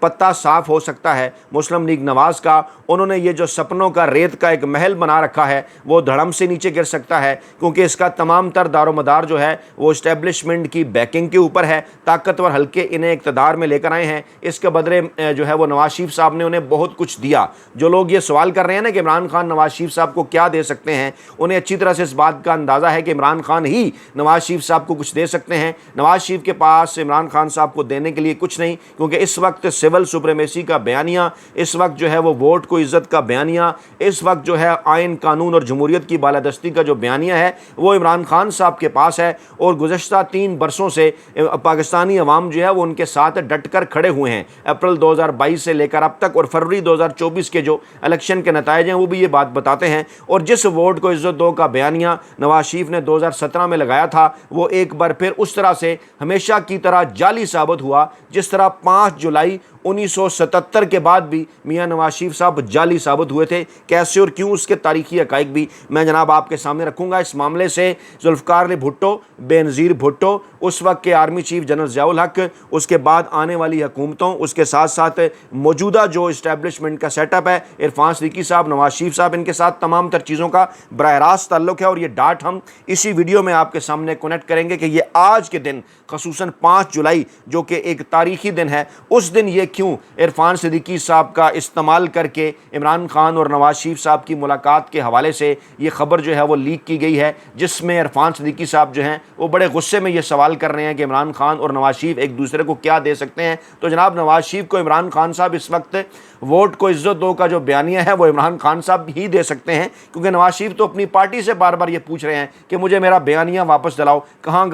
پتہ صاف ہو سکتا ہے مسلم لیگ نواز کا۔ انہوں نے یہ جو سپنوں کا ریت کا ایک محل بنا رکھا ہے وہ دھڑم سے نیچے گر سکتا ہے، کیونکہ اس کا تمام تر دار و مدار جو ہے وہ اسٹیبلشمنٹ کی بیکنگ کے اوپر ہے۔ طاقتور حلقے انہیں اقتدار میں لے کر آئے ہیں، اس کے بدلے جو ہے وہ نواز شریف صاحب نے انہیں بہت کچھ دیا۔ جو لوگ یہ سوال کر رہے ہیں نا کہ عمران خان نواز شریف صاحب کو کیا دے سکتے ہیں، انہیں اچھی طرح سے اس بات کا اندازہ ہے کہ عمران خان ہی نواز شریف صاحب کو کچھ دے سکتے ہیں۔ نواز شریف کے پاس عمران خان صاحب کو دینے کے لیے کچھ نہیں، کیونکہ اس وقت سول سپریمیسی کا بیانیہ، اس وقت جو ہے وہ ووٹ کو عزت کا بیانیہ، اس وقت جو ہے آئین قانون اور جمہوریت کی بالادستی کا جو بیانیہ ہے وہ عمران خان صاحب کے پاس ہے۔ اور گزشتہ 3 برسوں سے پاکستانی عوام جو ہے وہ ان کے ساتھ ڈٹ کر کھڑے ہوئے ہیں، اپریل 2022 سے لے کر اب تک، اور فروری 2024 کے جو الیکشن کے نتائج ہیں وہ بھی یہ بات بتاتے ہیں۔ اور جس ووٹ کو عزت دو کا بیانیہ نواز شریف نے 2017 میں لگایا تھا وہ ایک بار پھر اس طرح سے ہمیشہ کی طرح جعلی ثابت ہوا جس طرح 5 جولائی 1977 کے بعد بھی میاں نواز شریف صاحب جعلی ثابت ہوئے تھے۔ کیسے اور کیوں، اس کے تاریخی حقائق بھی میں جناب آپ کے سامنے رکھوں گا۔ اس معاملے سے ذوالفقار علی بھٹو، بے نظیر بھٹو، اس وقت کے آرمی چیف جنرل ضیاء الحق، اس کے بعد آنے والی حکومتوں، اس کے ساتھ ساتھ موجودہ جو اسٹیبلشمنٹ کا سیٹ اپ ہے، عرفان صدیقی صاحب، نواز شریف صاحب، ان کے ساتھ تمام تر چیزوں کا براہ راست تعلق ہے۔ اور یہ ڈاٹ ہم اسی ویڈیو میں آپ کے سامنے کنیکٹ کریں گے کہ یہ آج کے دن خصوصاً 5 جولائی جو کہ ایک تاریخی دن ہے، اس دن یہ کیوں عرفان صدیقی صاحب کا استعمال کر کے عمران خان اور نواز شریف صاحب کی ملاقات کے حوالے سے یہ خبر جو ہے وہ لیک کی گئی ہے، جس میں عرفان صدیقی صاحب جو ہیں وہ بڑے غصے میں یہ سوال کر رہے ہیں کہ عمران خان اور نواز شریف ایک دوسرے کو کیا دے سکتے ہیں۔ تو جناب نواز شریف کو عمران خان صاحب اس وقت ووٹ کو عزت دو کا جو بیانیہ ہے وہ عمران خان صاحب ہی دے سکتے ہیں، کیونکہ نواز شریف تو اپنی پارٹی سے بار بار یہ پوچھ رہے ہیں کہ مجھے میرا بیانیہ واپس دلاؤ۔ کہاں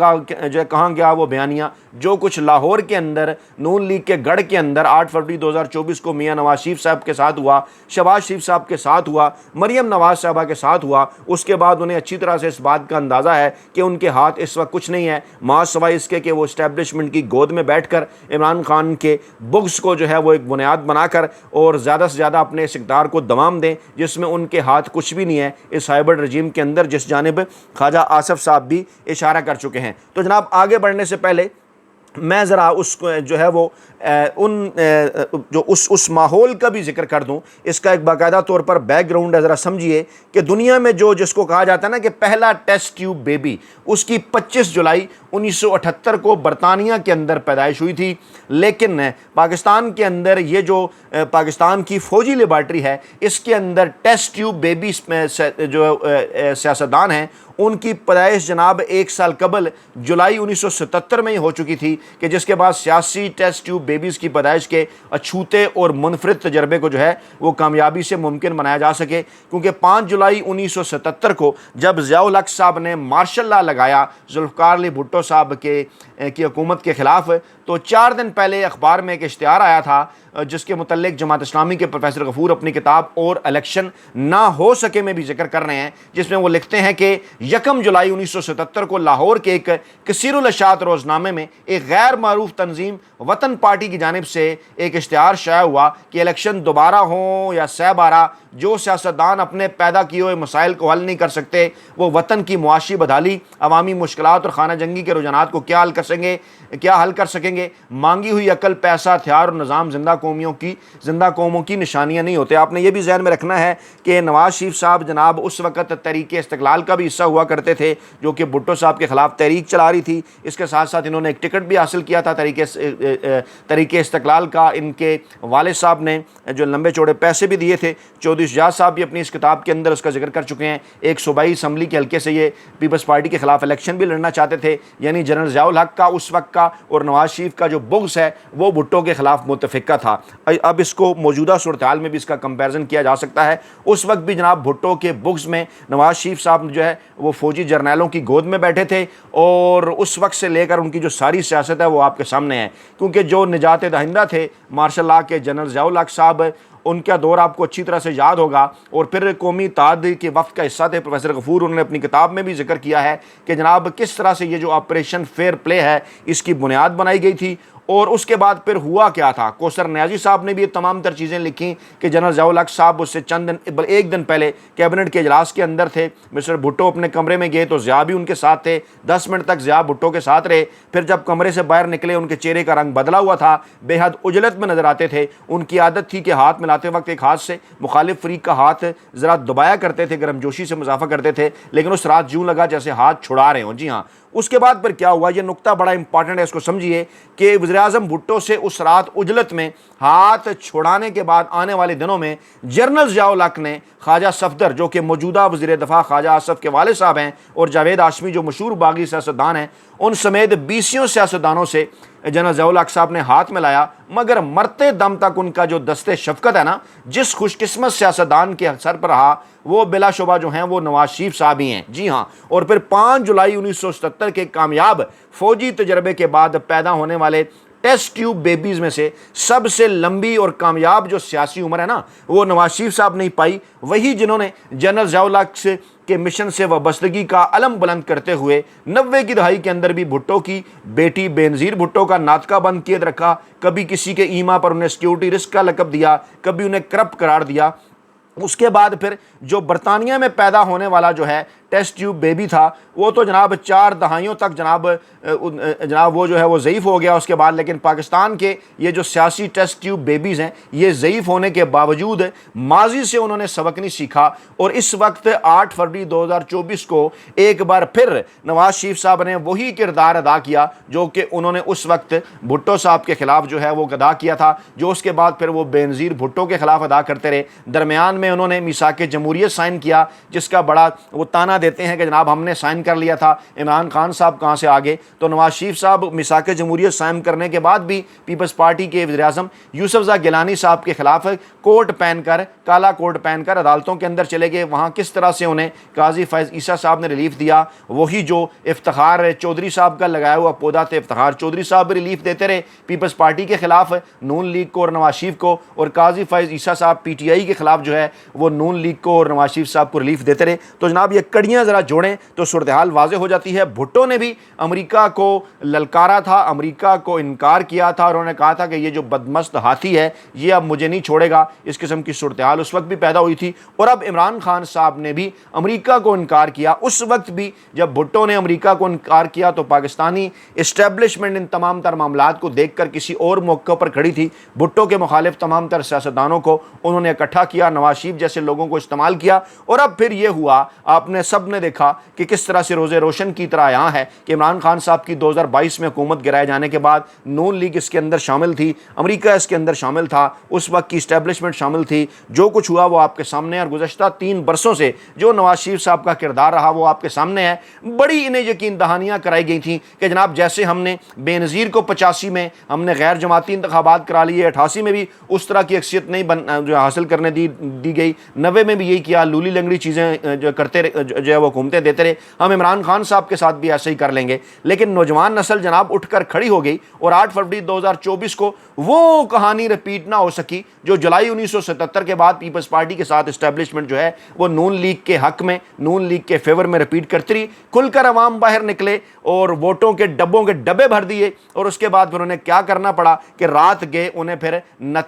گیا وہ بیانیہ جو کچھ لاہور کے اندر نون لیگ کے گڑھ کے اندر 8 فروری 2024 کو میاں نواز شریف صاحب کے ساتھ ہوا، شہباز شریف صاحب کے ساتھ ہوا، مریم نواز صاحبہ کے ساتھ ہوا۔ اس کے بعد انہیں اچھی طرح سے اس بات کا اندازہ ہے کہ ان کے ہاتھ اس وقت کچھ نہیں ہے ماں سوائے اس کے کہ وہ اسٹیبلشمنٹ کی گود میں بیٹھ کر عمران خان کے بغض کو جو ہے وہ ایک بنیاد بنا کر اور زیادہ سے زیادہ اپنے اس اقدار کو دوام دیں، جس میں ان کے ہاتھ کچھ بھی نہیں ہے اس ہائبرڈ رجیم کے اندر، جس جانب خواجہ آصف صاحب بھی اشارہ کر چکے ہیں۔ تو جناب آگے بڑھنے سے پہلے میں ذرا اس جو ہے وہ اس ماحول کا بھی ذکر کر دوں، اس کا ایک باقاعدہ طور پر بیک گراؤنڈ ہے۔ ذرا سمجھیے کہ دنیا میں جس کو کہا جاتا ہے نا کہ پہلا ٹیسٹ ٹیوب بیبی، اس کی 25 جولائی 1978 کو برطانیہ کے اندر پیدائش ہوئی تھی، لیکن پاکستان کے اندر یہ جو پاکستان کی فوجی لیبارٹری ہے اس کے اندر ٹیسٹ ٹیوب بیبی جو سیاستدان ہیں ان کی پیدائش جناب 1 سال قبل جولائی 1977 میں ہی ہو چکی تھی، کہ جس کے بعد سیاسی ٹیسٹ ٹیوب بیبیز کی پیدائش کے اچھوتے اور منفرد تجربے کو جو ہے وہ کامیابی سے ممکن بنایا جا سکے، کیونکہ 5 جولائی 1977 کو جب ضیاء الحق صاحب نے مارشل لا لگایا ذوالفقار علی بھٹو صاحب کی حکومت کے خلاف، تو 4 دن پہلے اخبار میں ایک اشتہار آیا تھا جس کے متعلق جماعت اسلامی کے پروفیسر غفور اپنی کتاب اور الیکشن نہ ہو سکے میں بھی ذکر کر رہے ہیں، جس میں وہ لکھتے ہیں کہ 1 جولائی 1977 کو لاہور کے ایک کثیر الاشاعت روزنامے میں ایک غیر معروف تنظیم وطن پارٹی کی جانب سے ایک اشتہار شائع ہوا کہ الیکشن دوبارہ ہوں یا سہ بارہ، جو سیاستدان اپنے پیدا کیے ہوئے مسائل کو حل نہیں کر سکتے وہ وطن کی معاشی بدحالی، عوامی مشکلات اور خانہ جنگی کے رجحانات کو کیا حل کر سکیں گے۔ مانگی ہوئی عقل، پیسہ، ہتھیار اور نظام زندہ قوموں کی نشانیاں نہیں ہوتے۔ آپ نے یہ بھی ذہن میں رکھنا ہے کہ نواز شریف صاحب جناب اس وقت تحریک استقلال کا بھی حصہ ہوا کرتے تھے، جو کہ بھٹو صاحب کے خلاف تحریک چلا رہی تھی۔ اس کے ساتھ ساتھ انہوں نے ایک ٹکٹ بھی حاصل کیا تھا تحریک استقلال کا۔ ان کے والد صاحب نے جو لمبے چوڑے پیسے بھی دیے تھے۔ چودھری شجاعت صاحب بھی اپنی اس کتاب کے اندر اس کا ذکر کر چکے ہیں۔ ایک صوبائی اسمبلی کے حلقے سے یہ پیپلز پارٹی کے خلاف الیکشن بھی لڑنا چاہتے تھے، یعنی جنرل ضیاء الحق کا اس وقت کا اور نواز شریف کا جو بغض ہے وہ بھٹو کے خلاف متفقہ تھا۔ اب اس کو موجودہ صورتحال میں بھی اس کا کمپیریزن کیا جا سکتا ہے۔ اس وقت بھی جناب بھٹو کے بغض میں نواز شریف صاحب جو ہے وہ فوجی جرنیلوں کی گود میں بیٹھے تھے، اور اس وقت سے لے کر ان کی جو ساری سیاست ہے وہ آپ کے سامنے ہے، کیونکہ جو نجات دہندہ تھے مارشل لا کے جنرل ضیاء الحق صاحب، ان کا دور آپ کو اچھی طرح سے یاد ہوگا، اور پھر قومی اتحاد کے وفد کا حصہ تھے پروفیسر غفور، انہوں نے اپنی کتاب میں بھی ذکر کیا ہے کہ جناب کس طرح سے یہ جو آپریشن فیئر پلے ہے اس کی بنیاد بنائی گئی تھی۔ اور اس کے بعد پھر ہوا کیا تھا، کوثر نیازی صاحب نے بھی یہ تمام تر چیزیں لکھی کہ جنرل ضیاء الحق صاحب اس سے ایک دن پہلے کیبنٹ کے اجلاس کے اندر تھے، مسٹر بھٹو اپنے کمرے میں گئے تو ضیاء بھی ان کے ساتھ تھے، 10 منٹ تک ضیاء بھٹو کے ساتھ رہے، پھر جب کمرے سے باہر نکلے ان کے چہرے کا رنگ بدلا ہوا تھا، بے حد عجلت میں نظر آتے تھے، ان کی عادت تھی کہ ہاتھ ملاتے وقت ایک ہاتھ سے مخالف فریق کا ہاتھ ذرا دبایا کرتے تھے، گرم جوشی سے مضافہ کرتے تھے، لیکن اس رات یوں لگا جیسے ہاتھ چھڑا رہے ہوں۔ جی ہاں، اس کے بعد پھر کیا ہوا، یہ نقطہ بڑا امپورٹنٹ ہے، اس کو سمجھیے کہ وزیراعظم بھٹو سے اس رات عجلت میں ہاتھ چھڑانے کے بعد آنے والے دنوں میں جنرل ضیاء الحق نے خواجہ صفدر جو کہ موجودہ وزیر دفاع خواجہ آصف کے والد صاحب ہیں، اور جاوید ہاشمی جو مشہور باغی سیاستدان ہیں، ان سمیت 20 سیاستدانوں سے جنرل ضیاء الحق صاحب نے ہاتھ ملایا، مگر مرتے دم تک ان کا جو دست شفقت ہے نا، جس خوش قسمت سیاستدان کے سر پر رہا، وہ بلا شبہ جو ہیں وہ نواز شریف صاحب ہی ہیں۔ جی ہاں، اور پھر 5 جولائی 1977 کے کامیاب فوجی تجربے کے بعد پیدا ہونے والے ٹیسٹ ٹیوب بیبیز میں سے سب سے لمبی اور کامیاب جو سیاسی عمر ہے نا، وہ نواز شریف صاحب نہیں پائی، وہی جنہوں نے جنرل ضیاء الحق کے مشن سے وابستگی کا علم بلند کرتے ہوئے 90 کی دہائی کے اندر بھی بھٹو کی بیٹی بے نظیر بھٹو کا ناطقہ بند کیے رکھا، کبھی کسی کے ایما پر انہیں سیکیورٹی رسک کا لقب دیا، کبھی انہیں کرپٹ قرار دیا۔ اس کے بعد پھر جو برطانیہ میں پیدا ہونے والا جو ہے ٹیسٹ ٹیوب بیبی تھا، وہ تو جناب 4 دہائیوں تک جناب وہ جو ہے وہ ضعیف ہو گیا اس کے بعد، لیکن پاکستان کے یہ جو سیاسی ٹیسٹ ٹیوب بیبیز ہیں، یہ ضعیف ہونے کے باوجود ماضی سے انہوں نے سبق نہیں سیکھا، اور اس وقت 8 فروری 2024 کو ایک بار پھر نواز شریف صاحب نے وہی کردار ادا کیا جو کہ انہوں نے اس وقت بھٹو صاحب کے خلاف جو ہے وہ ادا کیا تھا، جو اس کے بعد پھر وہ بے نظیر بھٹو کے خلاف ادا کرتے رہے۔ درمیان میں انہوں نے میثاق جمہوریت سائن کیا، جس کا بڑا وہ تانا دیتے ہیں کہ جناب ہم نے سائن کر لیا تھا، عمران خان صاحب کہاں سے آگے؟ تو نواز شریف صاحب میثاق جمہوریت سائن کرنے کے بعد بھی پیپلز پارٹی کے وزیر اعظم یوسف زئی گیلانی صاحب کے خلاف کوٹ پہن کر، کالا کوٹ پہن کر عدالتوں کے اندر چلے گئے۔ وہاں کس طرح سے انہیں قاضی فیض عیسیٰ صاحب نے ریلیف دیا، وہی جو افتخار چودھری صاحب کا لگایا ہوا پودا تھے، افتخار چودھری صاحب بھی ریلیف دیتے رہے پیپلز پارٹی کے خلاف، نون لیگ کو اور نواز شریف کو، اور قاضی فیض عیسیٰ صاحب پی ٹی آئی کے خلاف جو ہے وہ نون لیگ کو اور نواز شریف صاحب کو ریلیف دیتے رہے۔ تو جناب یہ کڑیاں ذرا جوڑیں تو صورتحال واضح ہو جاتی ہے۔ بھٹو نے بھی امریکہ کو للکارا تھا، امریکہ کو انکار کیا تھا، اور انہوں نے کہا تھا کہ یہ جو بدمست ہاتھی ہے یہ اب مجھے نہیں چھوڑے گا، اس قسم کی صورتحال اس وقت بھی پیدا ہوئی تھی۔ اور اب عمران خان صاحب نے بھی امریکہ کو انکار کیا، اس وقت بھی جب بھٹو نے امریکہ کو انکار کیا تو پاکستانی اسٹیبلشمنٹ ان تمام تر معاملات کو دیکھ کر کسی اور موقع پر کھڑی تھی۔ بھٹو کے مخالف تمام تر سیاستدانوں کو انہوں نے اکٹھا کیا، نواز شریف جیسے لوگوں کو استعمال کیا، اور اب پھر یہ ہوا، آپ نے سب نے دیکھا کہ کس طرح سے روزے روشن کی طرح یہاں ہے کہ عمران خان صاحب کی 2022 میں حکومت گرائے جانے کے بعد نون لیگ اس کے اندر شامل تھی، امریکہ اس کے اندر شامل تھا، اس وقت کی اسٹیبلشمنٹ شامل تھی، جو کچھ ہوا وہ آپ کے سامنے ہے، اور گزشتہ 3 برسوں سے جو نواز شریف صاحب کا کردار رہا وہ آپ کے سامنے ہے۔ بڑی انہیں یقین دہانیاں کرائی گئی تھیں کہ جناب جیسے ہم نے بے نظیر کو 85 میں ہم نے غیر جماعتی انتخابات کرا لیے، 88 میں بھی اس طرح کی اکثریت نہیں جو حاصل کرنے دی گئی، 90 میں بھی یہی کیا، لولی لنگڑی چیزیں جو کرتے جو ہے وہ حکومتیں دیتے رہے، ہم عمران خان صاحب کے ساتھ بھی ایسے ہی کر لیں گے۔ لیکن نوجوان نسل جناب اٹھ کر کھڑی ہو گئی، اور 8 فروری 2024 کو وہ کہانی رپیٹ نہ ہو سکی جو جولائی 1977 کے بعد پیپلز پارٹی کے ساتھ اسٹیبلشمنٹ جو ہے وہ نون لیگ کے حق میں، نون لیگ کے فیور میں رپیٹ کرتی رہی۔ کھل کر عوام باہر نکلے اور ووٹوں کے ڈبوں کے ڈبے بھر دیے، اور اس کے بعد پھر انہیں کیا کرنا پڑا کہ رات گئے انہیں پھر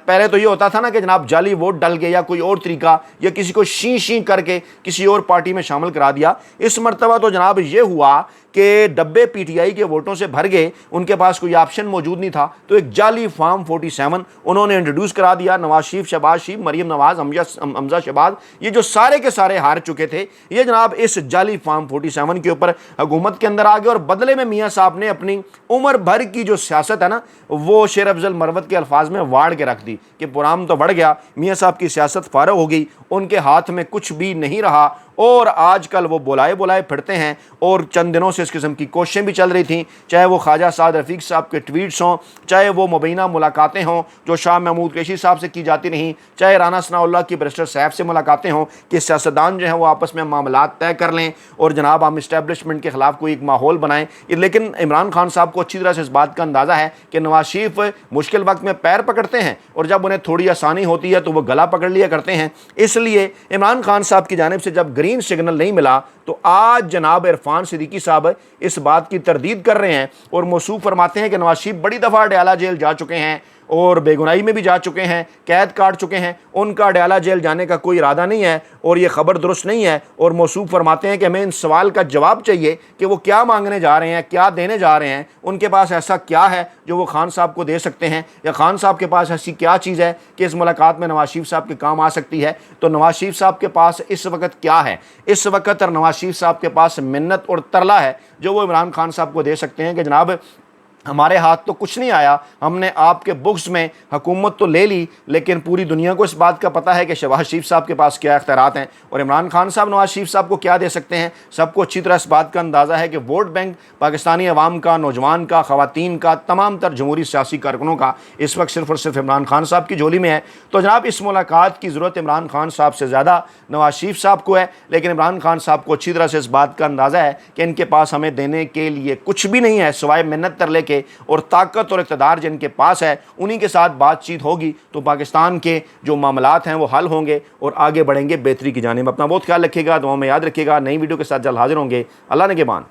پہلے تو یہ ہوتا تھا نا کہ جناب جعلی ووٹ ڈل گئے یا کوئی اور طریقہ، یا کسی کو شیں کر کے کسی اور پارٹی میں شامل کرا دیا۔ اس مرتبہ تو جناب یہ ہوا کہ ڈبے پی ٹی آئی کے ووٹوں سے بھر گئے، ان کے پاس کوئی آپشن موجود نہیں تھا، تو ایک جعلی فارم 47 انہوں نے انٹروڈیوس کرا دیا۔ نواز شریف، شہباز شریف، مریم نواز، حمزہ شہباز، یہ جو سارے کے سارے ہار چکے تھے، یہ جناب اس جعلی فارم 47 کے اوپر حکومت کے اندر آ گئے، اور بدلے میں میاں صاحب نے اپنی عمر بھر کی جو سیاست ہے نا وہ شیر افضل مروت کے الفاظ میں واڑ کے رکھ دی کہ پرام تو بڑھ گیا، میاں صاحب کی سیاست فارغ ہو گئی، ان کے ہاتھ میں کچھ بھی نہیں رہا، اور آج کل وہ بلائے پھرتے ہیں، اور چند دنوں سے اس قسم کی کوششیں بھی چل رہی تھیں، چاہے وہ خواجہ سعد رفیق صاحب کے ٹویٹس ہوں، چاہے وہ مبینہ ملاقاتیں ہوں جو شاہ محمود قریشی صاحب سے کی جاتی رہیں، چاہے رانا ثناء اللہ کی بیرسٹر صاحب سے ملاقاتیں ہوں کہ سیاستدان جو ہیں وہ آپس میں معاملات طے کر لیں اور جناب ہم اسٹیبلشمنٹ کے خلاف کوئی ایک ماحول بنائیں۔ لیکن عمران خان صاحب کو اچھی طرح سے اس بات کا اندازہ ہے کہ نواز شریف مشکل وقت میں پیر پکڑتے ہیں اور جب انہیں تھوڑی آسانی ہوتی ہے تو وہ گلا پکڑ لیا کرتے ہیں۔ اس لیے عمران خان صاحب کی جانب سے جب گرین سگنل نہیں ملا تو آج جناب عرفان صدیقی صاحب اس بات کی تردید کر رہے ہیں اور موصوف فرماتے ہیں کہ نواز شریف بڑی دفعہ اڈیالہ جیل جا چکے ہیں اور بے گناہی میں بھی جا چکے ہیں، قید کاٹ چکے ہیں، ان کا اڈیالہ جیل جانے کا کوئی ارادہ نہیں ہے اور یہ خبر درست نہیں ہے۔ اور موصوف فرماتے ہیں کہ ہمیں ان سوال کا جواب چاہیے کہ وہ کیا مانگنے جا رہے ہیں، کیا دینے جا رہے ہیں، ان کے پاس ایسا کیا ہے جو وہ خان صاحب کو دے سکتے ہیں، یا خان صاحب کے پاس ایسی کیا چیز ہے کہ اس ملاقات میں نواز شریف صاحب کے کام آ سکتی ہے۔ تو نواز شریف صاحب کے پاس اس وقت کیا ہے؟ اس وقت نواز شریف صاحب کے پاس منت اور ترلا ہے جو وہ عمران خان صاحب کو دے سکتے ہیں کہ جناب ہمارے ہاتھ تو کچھ نہیں آیا، ہم نے آپ کے بغض میں حکومت تو لے لی، لیکن پوری دنیا کو اس بات کا پتہ ہے کہ شہباز شریف صاحب کے پاس کیا اختیارات ہیں اور عمران خان صاحب نواز شریف صاحب کو کیا دے سکتے ہیں۔ سب کو اچھی طرح اس بات کا اندازہ ہے کہ ووٹ بینک پاکستانی عوام کا، نوجوان کا، خواتین کا، تمام تر جمہوری سیاسی کارکنوں کا اس وقت صرف اور صرف عمران خان صاحب کی جھولی میں ہے۔ تو جناب اس ملاقات کی ضرورت عمران خان صاحب سے زیادہ نواز شریف صاحب کو ہے، لیکن عمران خان صاحب کو اچھی طرح سے اس بات کا اندازہ ہے کہ ان کے پاس ہمیں دینے کے لیے کچھ بھی نہیں ہے سوائے منت ترلے کے، اور طاقت اور اقتدار جن کے پاس ہے انہی کے ساتھ بات چیت ہوگی تو پاکستان کے جو معاملات ہیں وہ حل ہوں گے اور آگے بڑھیں گے بہتری کی جانب۔ اپنا بہت خیال رکھیے گا، دعاؤں میں یاد رکھیے گا۔ نئی ویڈیو کے ساتھ جلد حاضر ہوں گے۔ اللہ نگہبان۔